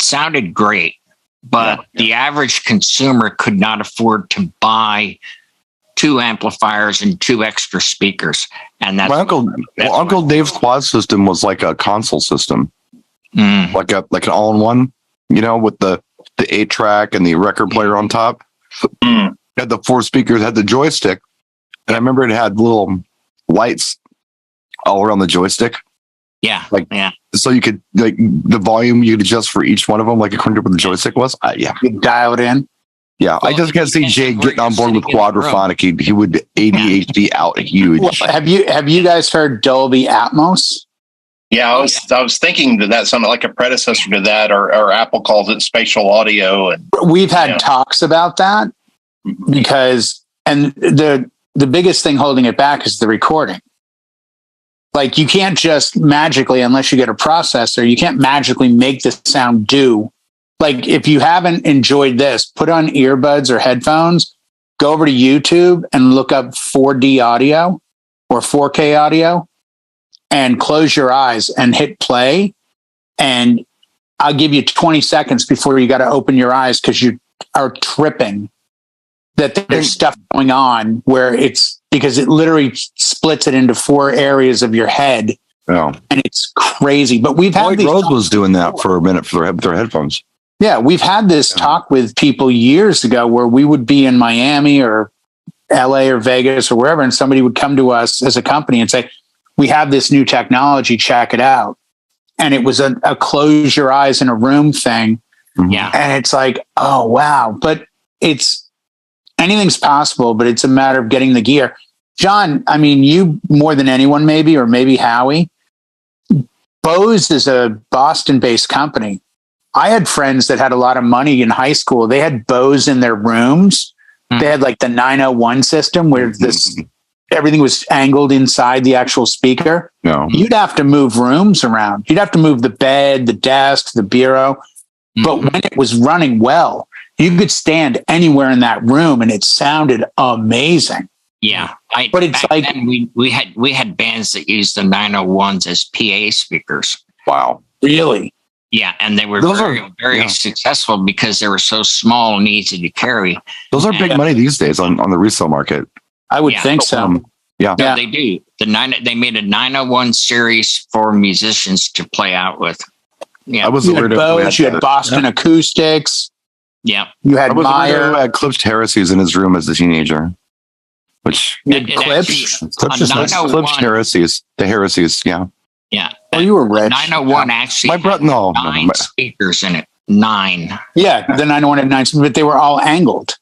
sounded great. But the average consumer could not afford to buy 2 amplifiers and 2 extra speakers. And that's my Uncle Dave's quad system was like a console system, like an all-in-one, with the 8-track and the record player on top. Had the 4 speakers, had the joystick, and I remember it had little lights all around the joystick. So you could the volume you could adjust for each one of them, according to what the joystick was. You dial it in. Yeah, well, I just can't see Jay getting on board with quadraphonic. He would ADHD out huge. Well, have you guys heard Dolby Atmos? Yeah, I was thinking that sounded like a predecessor to that, or Apple calls it spatial audio. And we've had talks about that because, and the biggest thing holding it back is the recording. Like, you can't just magically, unless you get a processor, you can't magically make the sound do. Like, if you haven't enjoyed this, put on earbuds or headphones, go over to YouTube and look up 4D audio or 4K audio and close your eyes and hit play. And I'll give you 20 seconds before you got to open your eyes because you are tripping that there's stuff going on where it's because it literally splits it into 4 areas of your head. Oh. And it's crazy. But we've had Rose was doing that for a minute for their headphones. Yeah, we've had this talk with people years ago where we would be in Miami or LA or Vegas or wherever, and somebody would come to us as a company and say, we have this new technology, check it out. And it was a close your eyes in a room thing. Yeah. And it's like, oh, wow. But anything's possible, but it's a matter of getting the gear. John, I mean, you more than anyone, maybe, or maybe Howie, Bose is a Boston-based company. I had friends that had a lot of money in high school. They had Bose in their rooms. They had like the 901 system where everything was angled inside the actual speaker. No. You'd have to move rooms around. You'd have to move the bed, the desk, the bureau. But when it was running well, you could stand anywhere in that room and it sounded amazing. Yeah. But it's back like then we had bands that used the 901s as PA speakers. Wow. Really? Yeah, and they were Those very successful because they were so small and easy to carry. Those are big money these days on the resale market. I would think so. Yeah, they do. They made a 901 series for musicians to play out with. Yeah, I was you had Bose, you had Boston Acoustics. Yeah, you had Meyer. Who had Clipped Heresies in his room as a teenager. Which Clips Heresies, the Heresies, yeah. Yeah. Oh, you were rich. 901 actually my brother, no, 9 speakers in it. 9. Yeah, the 901 had 9, but they were all angled.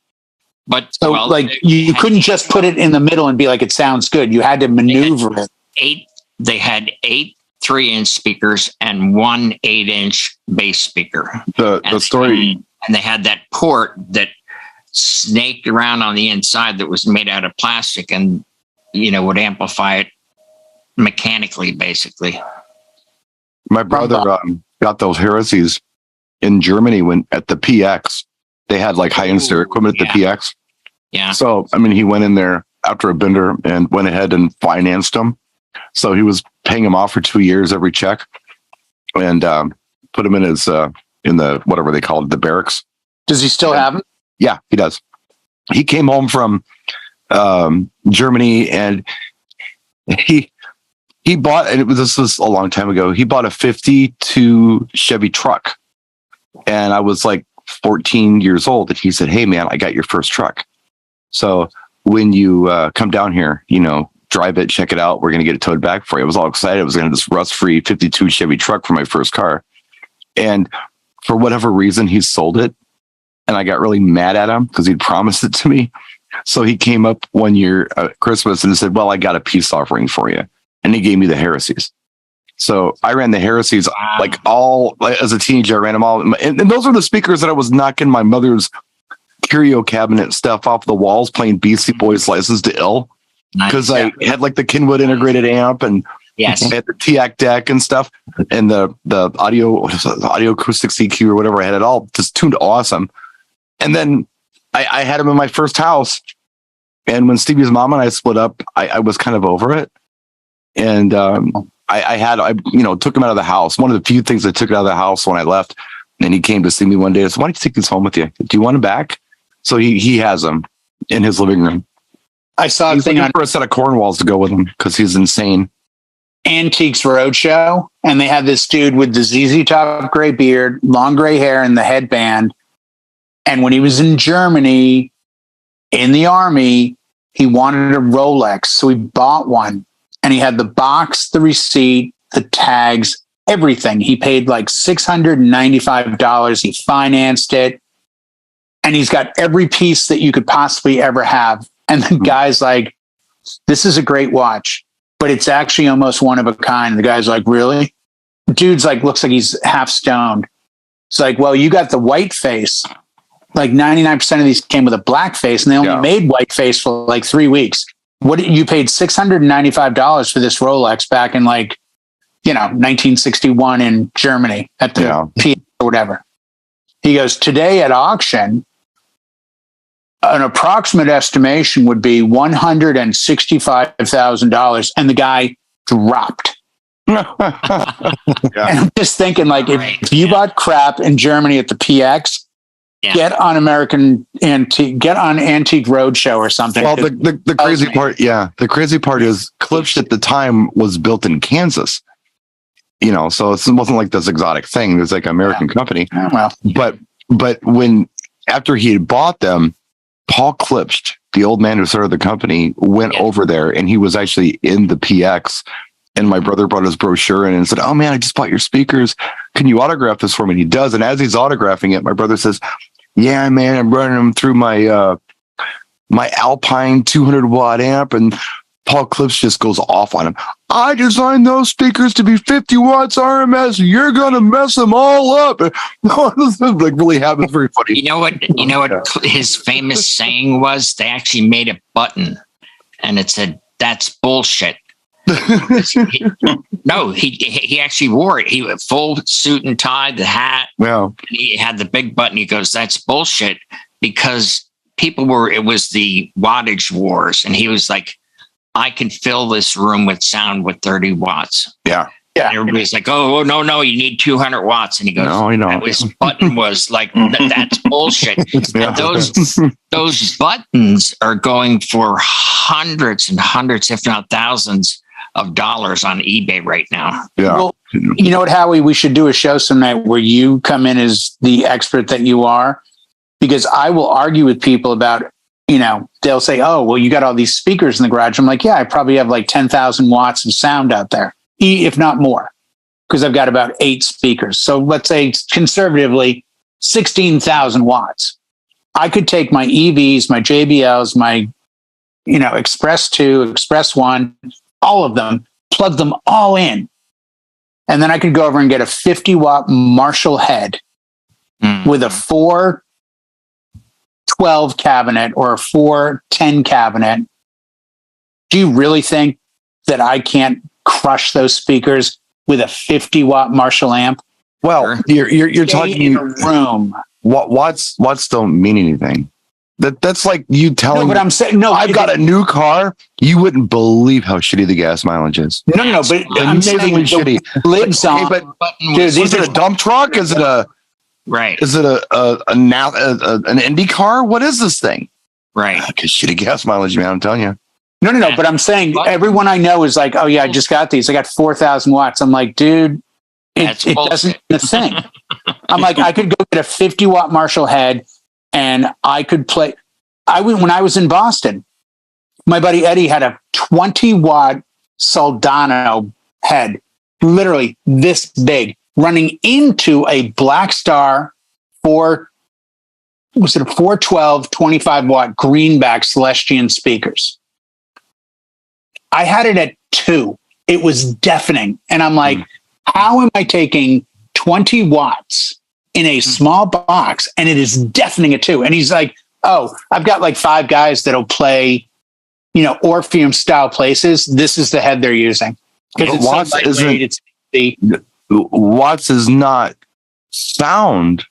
But so, you couldn't just put it in the middle and be like, it sounds good. You had to maneuver it. They had 8 3-inch speakers and 1 8-inch bass speaker. The story. And they had that port that snaked around on the inside that was made out of plastic and, would amplify it mechanically, basically. My brother got those Heresies in Germany when at the PX. They had like high-end stereo equipment at the PX. Yeah. So, I mean, he went in there after a bender and went ahead and financed them. So he was paying them off for 2 years every check and put them in his, in the, whatever they call it, the barracks. Does he still have them? Yeah, he does. He came home from Germany and he bought, and this was a long time ago, he bought a 52 Chevy truck. And I was like 14 years old. And he said, hey, man, I got your first truck. So when you come down here, drive it, check it out. We're going to get it towed back for you. I was all excited. I was going to have this rust-free 52 Chevy truck for my first car. And for whatever reason, he sold it. And I got really mad at him because he'd promised it to me. So he came up one year at Christmas and said, well, I got a peace offering for you. And he gave me the Heresies. So I ran the Heresies as a teenager. I ran them all. And those are the speakers that I was knocking my mother's curio cabinet stuff off the walls, playing Beastie Boys Licensed to Ill. Because I had like the Kenwood integrated amp and I had the TAC deck and stuff. And the audio acoustic CQ or whatever. I had it all just tuned awesome. And then I had him in my first house. And when Stevie's mom and I split up, I was kind of over it. And I took him out of the house. One of the few things I took out of the house when I left. And he came to see me one day. I said, why don't you take these home with you? Do you want him back? So he has them in his living room. I saw a thing for a set of Cornwalls to go with him because he's insane. Antiques Roadshow. And they had this dude with the ZZ Top gray beard, long gray hair, and the headband. And when he was in Germany, in the army, he wanted a Rolex. So he bought one. And he had the box, the receipt, the tags, everything. He paid like $695. He financed it. And he's got every piece that you could possibly ever have. And the guy's like, this is a great watch, but it's actually almost one of a kind. The guy's like, really? dude's like, looks like he's half stoned. It's like, well, you got the white face. Like 99% of these came with a black face, and they only made white face for like 3 weeks. What you paid $695 for this Rolex back in 1961 in Germany at the P or whatever. He goes, today at auction, an approximate estimation would be $165,000, and the guy dropped. And I'm just thinking, if you bought crap in Germany at the PX, get on Antique Roadshow or something. Well, the crazy part, the crazy part is Klipsch at the time was built in Kansas. So it wasn't like this exotic thing. It was like an American company. But when after he had bought them, Paul Klipsch, the old man who started the company, went over there, and he was actually in the PX. And my brother brought his brochure in and said, "Oh man, I just bought your speakers. Can you autograph this for me?" And he does. And as he's autographing it, my brother says, "Yeah, man, I'm running them through my my Alpine 200-watt amp." And Paul Klipsch just goes off on him. "I designed those speakers to be 50 watts RMS. You're gonna mess them all up." This really happens. Very funny. You know what his famous saying was? They actually made a button, and it said, "That's bullshit." He actually wore it. He was full suit and tie, the hat. Well, he had the big button. He goes, "That's bullshit," because it was the wattage wars, and he was like, "I can fill this room with sound with 30 watts." Yeah. And everybody's like, "Oh, no, you need 200 watts." And he goes, "No, I know." His button was like, "That's bullshit." And those buttons are going for hundreds and hundreds, if not thousands of dollars on eBay right now. Yeah. Well, you know what, Howie? We should do a show some night where you come in as the expert that you are, because I will argue with people about, they'll say, "Oh, well, you got all these speakers in the garage." I'm like, "Yeah, I probably have like 10,000 watts of sound out there, if not more, because I've got about 8 speakers. So let's say conservatively 16,000 watts. I could take my EVs, my JBLs, my, Express 2, Express 1, all of them, plug them all in. And then I could go over and get a 50-watt Marshall head with a 412 cabinet or a 410 cabinet. Do you really think that I can't crush those speakers with a 50-watt Marshall amp? Well, you're talking in a room. Watts don't mean anything. That's like you telling me. But I'm saying, I've got a new car. You wouldn't believe how shitty the gas miledge is. No, but I'm saying shitty. Lids on. But dude, is it a dump truck? Is it a right? Is it an Indy car? What is this thing? Right. Because shitty gas mileage, man. I'm telling you. No. But I'm saying everyone I know is like, "Oh yeah, I just got these. I got 4,000 watts." I'm like, dude, it doesn't mean a thing. I'm like, I could go get a 50-watt Marshall head, and I could play. When I was in Boston, my buddy Eddie had a 20-watt Soldano head, literally this big, running into a Black Star 412 25-watt greenback Celestion speakers. I had it at 2. It was deafening. And I'm like, how am I taking 20 watts in a small box and it is deafening at 2? And he's like, "Oh, I've got like 5 guys that'll play, Orpheum style places. This is the head they're using." Because Watts is not sound.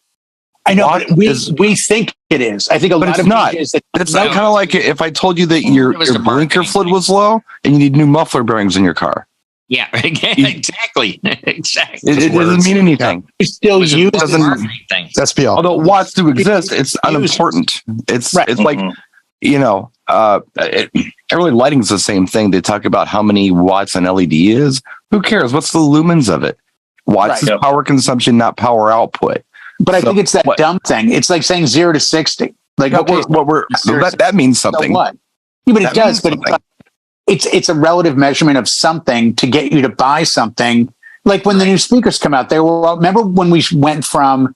I know, but we think it is. I think a lot of not. It's not kind of like if I told you that your blinker fluid was low and you need new muffler bearings in your car. Yeah, exactly. It doesn't mean anything. You still use SPL. Although watts do exist, it's unimportant. It's like, every lighting's the same thing. They talk about how many watts an LED is. Who cares? What's the lumens of it? Watts is power consumption, not power output. But I think it's that dumb thing. It's like saying 0 to 60. Like, that means something. So what? Yeah, but it does. But it's a relative measurement of something to get you to buy something. Like when the new speakers come out, remember when we went from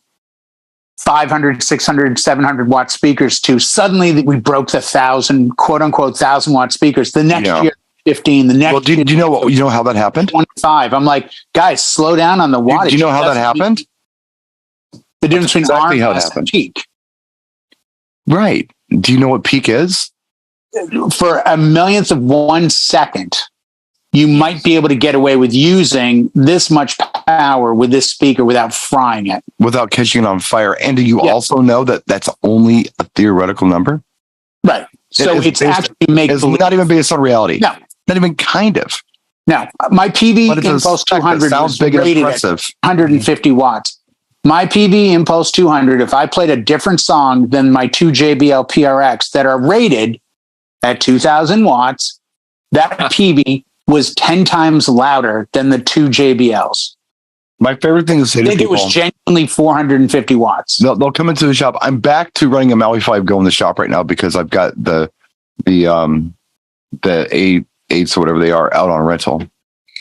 500, 600, 700 watt speakers to suddenly we broke the 1,000, quote unquote, 1,000 watt speakers. The next year 15. The next. Well, do you know how that happened? 25. I'm like, guys, slow down on the wattage. Do you know how that happened? The difference between exactly how it RMS happened. and peak. Right. Do you know what peak is? For a millionth of 1 second, you might be able to get away with using this much power with this speaker without frying it. Without catching it on fire. And do you also know that that's only a theoretical number? Right. So it's actually it's not even based on reality. No. Not even kind of. No. My PV Impulse 200 sounds big and impressive. 150 watts. My PV Impulse 200, if I played a different song than my two JBL PRX that are rated at 2,000 watts, that PV was 10 times louder than the two JBLs. My favorite thing to say to people, it was genuinely 450 watts. They'll come into the shop. I'm back to running a Maui 5 Go in the shop right now because I've got the A8s or whatever they are out on rental.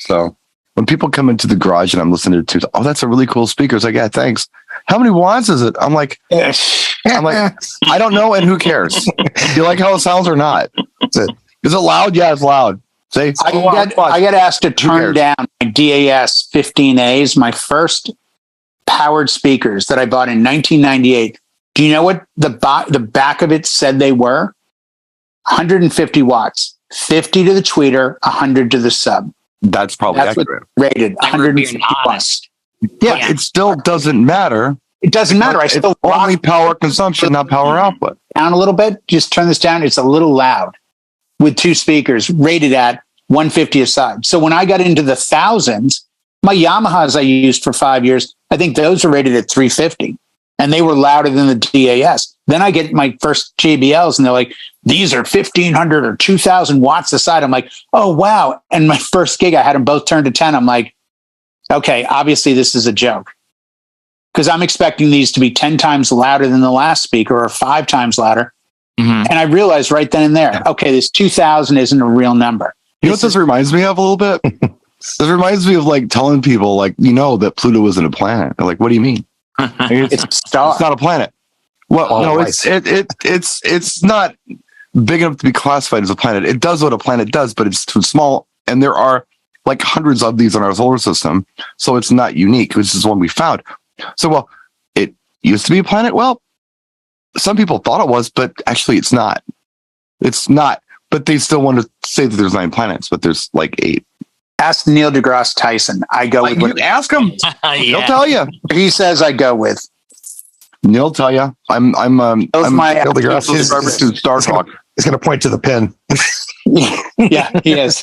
So when people come into the garage and I'm listening to, oh, that's a really cool speaker. It's like, yeah, thanks. How many watts is it? I'm like, I don't know, and who cares? Do you like how it sounds or not? Is it loud? Yeah, it's loud. Say, I got asked to turn down my DAS 15As, my first powered speakers that I bought in 1998. Do you know what the back of it said they were? 150 watts, 50 to the tweeter, 100 to the sub. That's probably accurate. Rated 150 watts. Yeah, it still doesn't matter. It doesn't matter. I still only power consumption, not power output. Down a little bit. Just turn this down. It's a little loud with two speakers rated at 150 a side. So when I got into the thousands, my Yamahas I used for 5 years, I think those were rated at 350 and they were louder than the DAS. Then I get my first JBLs and they're like, these are 1,500 or 2,000 watts a side. I'm like, oh, wow. And my first gig, I had them both turned to 10. I'm like, okay, obviously this is a joke because I'm expecting these to be 10 times louder than the last speaker or 5 times louder. Mm-hmm. And I realized right then and there, okay, this 2,000 isn't a real number. You know what this reminds me of a little bit? This reminds me of like telling people like, that Pluto isn't a planet. They're like, what do you mean? It's a star. It's not a planet. Well, no, it's not big enough to be classified as a planet. It does what a planet does, but it's too small. And there are like hundreds of these in our solar system. So it's not unique. This is one we found. So, well, it used to be a planet. Well, some people thought it was, but actually it's not. It's not. But they still want to say that there's 9 planets, but there's like 8. Ask Neil deGrasse Tyson. I go with what, ask him. He'll tell you. He says I go with. Neil tell you. I'm Neil deGrasse. Star Talk. He's going to point to the pen. Yeah, he is.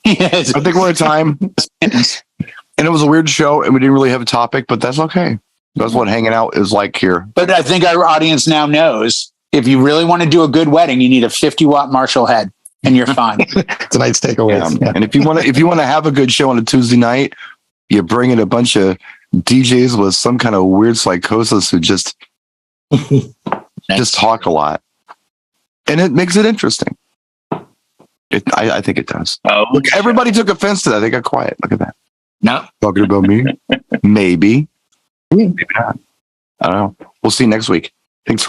He is. I think we're at time. And it was a weird show, and we didn't really have a topic, but that's okay. That's what hanging out is like here. But I think our audience now knows if you really want to do a good wedding, you need a 50-watt Marshall head, and you're fine. Tonight's takeaway. Yeah. And if you want to have a good show on a Tuesday night, you bring in a bunch of DJs with some kind of weird psychosis who just talk a lot, and it makes it interesting. I think it does. Oh, look, everybody took offense to that. They got quiet. Look at that. No, talking about me. Maybe not. I don't know. We'll see you next week. Thanks for